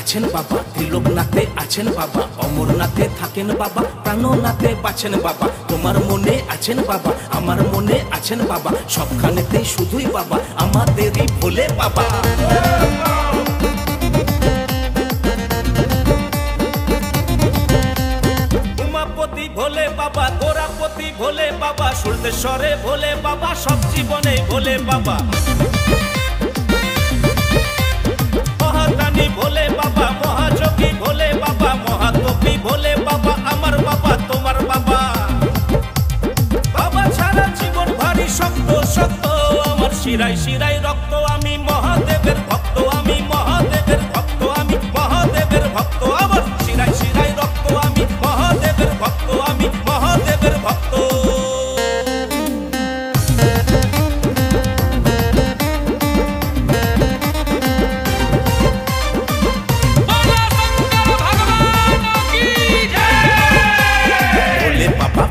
আছেন বাবা, ত্রিলোকনাথে আছেন বাবা, অমরনাথে থাকেন বাবা, প্রাণনাথে বাঁচেন বাবা। তোমার মনে আছেন বাবা, আমার মনে আছেন বাবা, সবখানেতে শুধুই বাবা, আমাদেরই ভোলে বাবা। উমাপতি ভোলে বাবা, গোরাপতি ভোলে বাবা, শুল্কেশ্বরে ভোলে বাবা, সব জীবনে ভোলে বাবা। মহাদানী ভোলে বাবা, মহাযোগী ভোলে বাবা, মহাকবি ভোলে বাবা, আমার বাবা তোমার বাবা। বাবা ছাড়া জীবন ভারী শক্ত শক্ত, আমার শিরায় শিরায় রক্ত, আমি মহাদেবের ভক্ত, আমি মহাদেবের ভক্ত, আমি মহাদেবের ভক্ত, আমার শিরায় শিরায় রক্ত, আমি মহাদেবের ভক্ত, আমি মহাদেবের ভক্ত।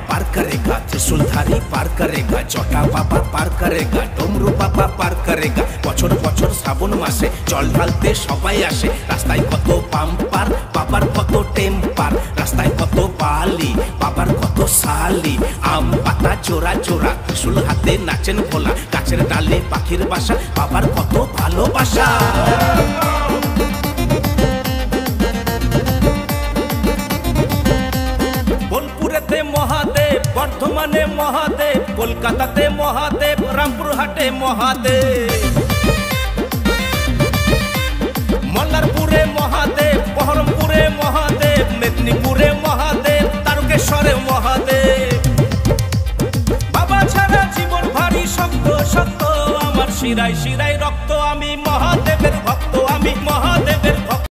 पार करेगा, त्रिशूलधारी पार करेगा, जटा बाबा पार करेगा, डमरू बाबा पार करेगा। बछर बछर श्रावण मासे जल ढालते सबाई आसे, रास्ताय कत बाम्पार बाবার কত টেম্পার, রাস্তায় কত বালি বাবার কত সালি। আম পাতা চোরা চোরা, ত্রিশূল হাতে নাচেন ভোলা, গাছের ডালে পাখির বাসা, বাবার কত ভালোবাসা। বোলপুরেতে মহাদেব, বর্ধমানে মহাদেব, কলকাতাতে মহাদেব, রামপুরহাটে মহাদেব, মল্লারপুরে মহাদেব, বহরমপুরে মহাদেব, মেদিনীপুরে মহাদেব, তারকেশ্বরে মহাদেব। বাবা ছাড়া জীবন ভারী শক্ত শক্ত, আমার শিরায় শিরায় রক্ত, আমি